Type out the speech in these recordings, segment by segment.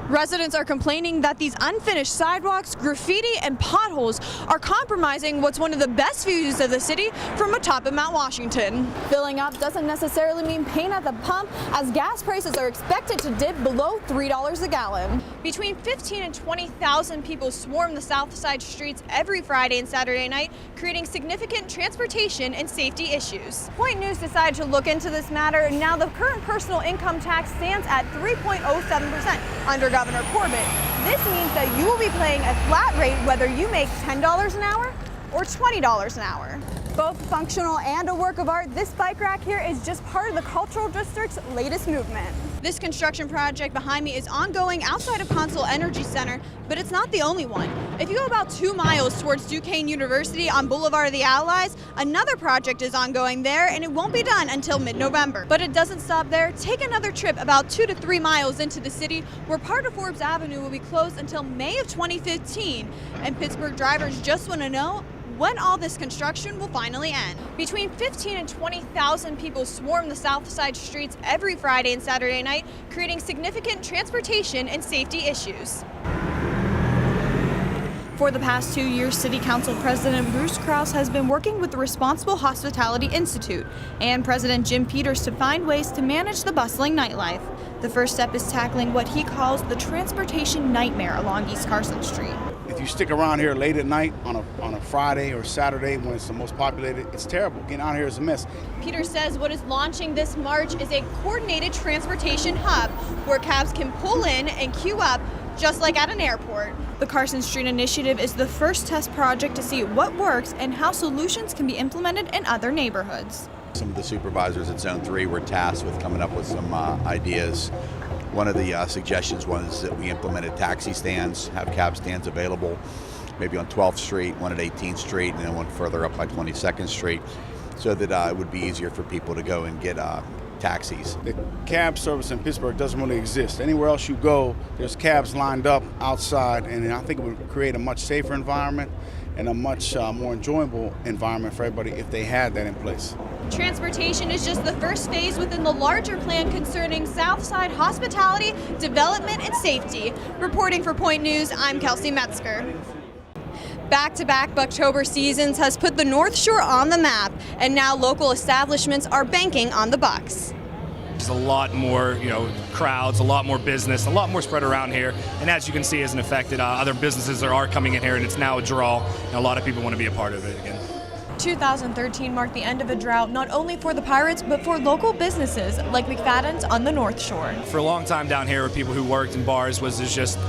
Residents are complaining that these unfinished sidewalks, graffiti, and potholes are compromising what's one of the best views of the city from atop of Mount Washington. Filling up doesn't necessarily mean pain at the pump, as gas prices are expected to dip below $3 a gallon. Between 15 and 20,000 people swarm the south side streets every Friday and Saturday night, creating significant transportation and safety issues. Point News decided to look into this matter. Now the current personal income tax stands at 3.07% under Governor Corbett. This means that you will be paying a flat rate whether you make $10 an hour or $20 an hour. Both functional and a work of art, this bike rack here is just part of the Cultural District's latest movement. This construction project behind me is ongoing outside of Consol Energy Center, but it's not the only one. If you go about 2 miles towards Duquesne University on Boulevard of the Allies, another project is ongoing there, and it won't be done until mid-November. But it doesn't stop there. Take another trip about 2 to 3 miles into the city, where part of Forbes Avenue will be closed until May of 2015, and Pittsburgh drivers just want to know when all this construction will finally end. Between 15 and 20,000 people swarm the south side streets every Friday and Saturday night, creating significant transportation and safety issues. For the past 2 years, City Council President Bruce Krause has been working with the Responsible Hospitality Institute and President Jim Peters to find ways to manage the bustling nightlife. The first step is tackling what he calls the transportation nightmare along East Carson Street. If you stick around here late at night on a Friday or Saturday when it's the most populated, it's terrible. Getting out here is a mess. Peters says what is launching this March is a coordinated transportation hub where cabs can pull in and queue up just like at an airport. The Carson Street Initiative is the first test project to see what works and how solutions can be implemented in other neighborhoods. Some of the supervisors at Zone 3 were tasked with coming up with some ideas. One of the suggestions was that we implemented taxi stands, have cab stands available, maybe on 12th Street, one at 18th Street, and then one further up by 22nd Street, so that it would be easier for people to go and get taxis. The cab service in Pittsburgh doesn't really exist. Anywhere else you go, there's cabs lined up outside, and I think it would create a much safer environment and a much more enjoyable environment for everybody if they had that in place. Transportation is just the first phase within the larger plan concerning Southside hospitality, development, and safety. Reporting for Point News, I'm Kelsie Metzgar. Back-to-back Bucktober seasons has put the North Shore on the map, and now local establishments are banking on the Bucks. There's a lot more, crowds, a lot more business, a lot more spread around here. And as you can see, isn't affected. Other businesses are coming in here, and it's now a draw. And a lot of people want to be a part of it again. 2013 marked the end of a drought not only for the Pirates, but for local businesses like McFadden's on the North Shore. For a long time down here, people who worked in bars was just,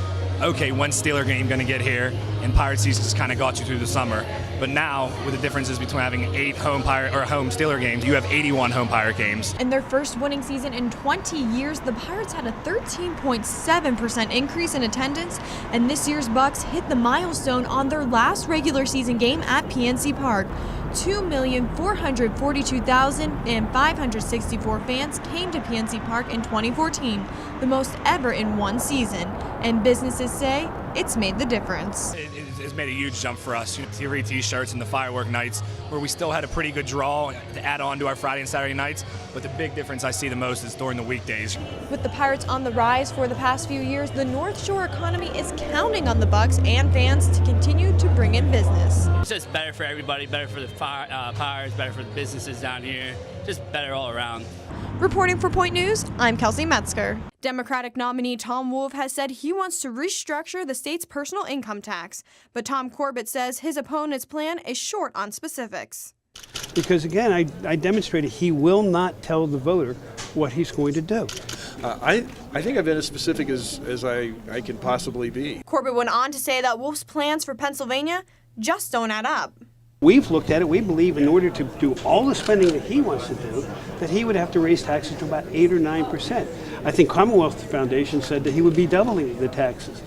okay, when's Steeler game going to get here? And Pirate season just kind of got you through the summer. But now, with the differences between having 8 home Steeler games, you have 81 home Pirate games. In their first winning season in 20 years, the Pirates had a 13.7% increase in attendance, and this year's Bucks hit the milestone on their last regular season game at PNC Park. 2,442,564 fans came to PNC Park in 2014, the most ever in one season, and businesses say it's made the difference. It's made a huge jump for us. Free T-shirts and the firework nights, where we still had a pretty good draw to add on to our Friday and Saturday nights, but the big difference I see the most is during the weekdays. With the Pirates on the rise for the past few years, the North Shore economy is counting on the Bucks and fans to continue to bring in business. It's just better for everybody, better for the Pirates, better for the businesses down here, just better all around. Reporting for Point News, I'm Kelsie Metzgar. Democratic nominee Tom Wolf has said he wants to restructure the state's personal income tax, but Tom Corbett says his opponent's plan is short on specifics. Because again, I demonstrated he will not tell the voter what he's going to do. I think I've been as specific as I can possibly be. Corbett went on to say that Wolf's plans for Pennsylvania just don't add up. We've looked at it. We believe in order to do all the spending that he wants to do, that he would have to raise taxes to about 8 or 9%. I think Commonwealth Foundation said that he would be doubling the taxes.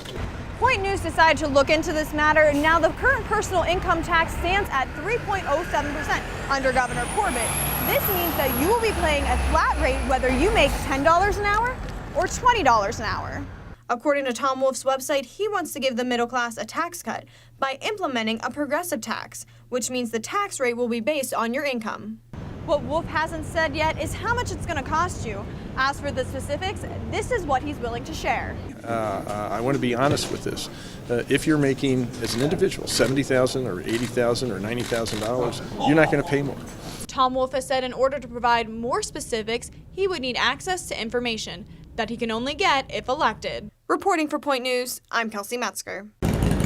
Point News decided to look into this matter. Now the current personal income tax stands at 3.07% under Governor Corbett. This means that you will be paying a flat rate whether you make $10 an hour or $20 an hour. According to Tom Wolf's website, he wants to give the middle class a tax cut by implementing a progressive tax, which means the tax rate will be based on your income. What Wolf hasn't said yet is how much it's going to cost you. As for the specifics, this is what he's willing to share. I want to be honest with this. If you're making, as an individual, $70,000 or $80,000 or $90,000, you're not going to pay more. Tom Wolf has said in order to provide more specifics, he would need access to information that he can only get if elected. Reporting for Point News, I'm Kelsie Metzgar.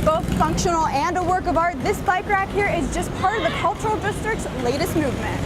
Both functional and a work of art, this bike rack here is just part of the Cultural District's latest movement.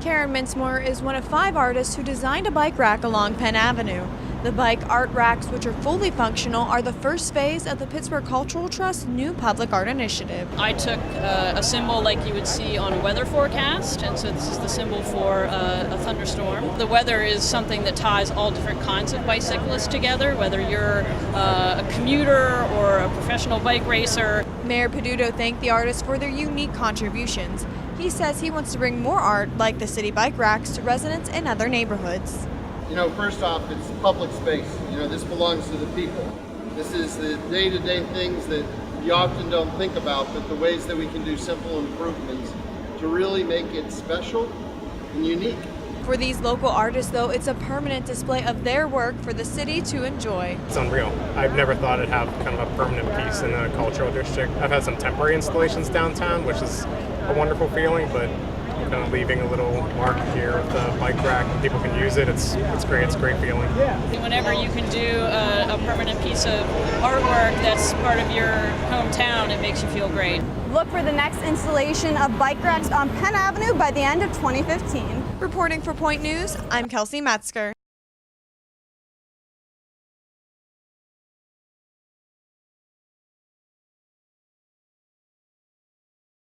Karen Mintzmore is one of 5 artists who designed a bike rack along Penn Avenue. The bike art racks, which are fully functional, are the first phase of the Pittsburgh Cultural Trust's new public art initiative. I took a symbol like you would see on a weather forecast, and so this is the symbol for a thunderstorm. The weather is something that ties all different kinds of bicyclists together, whether you're a commuter or a professional bike racer. Mayor Peduto thanked the artists for their unique contributions. He says he wants to bring more art like the city bike racks to residents in other neighborhoods. You know, first off, it's public space. You know, this belongs to the people. This is the day-to-day things that you often don't think about, but the ways that we can do simple improvements to really make it special and unique. For these local artists, though, it's a permanent display of their work for the city to enjoy. It's unreal. I've never thought it'd have kind of a permanent piece in the cultural district. I've had some temporary installations downtown, which is a wonderful feeling, but kind of leaving a little mark here with the bike rack and people can use it. It's great. It's a great feeling. Whenever you can do a permanent piece of artwork that's part of your hometown, it makes you feel great. Look for the next installation of bike racks on Penn Avenue by the end of 2015. Reporting for Point News, I'm Kelsie Metzgar.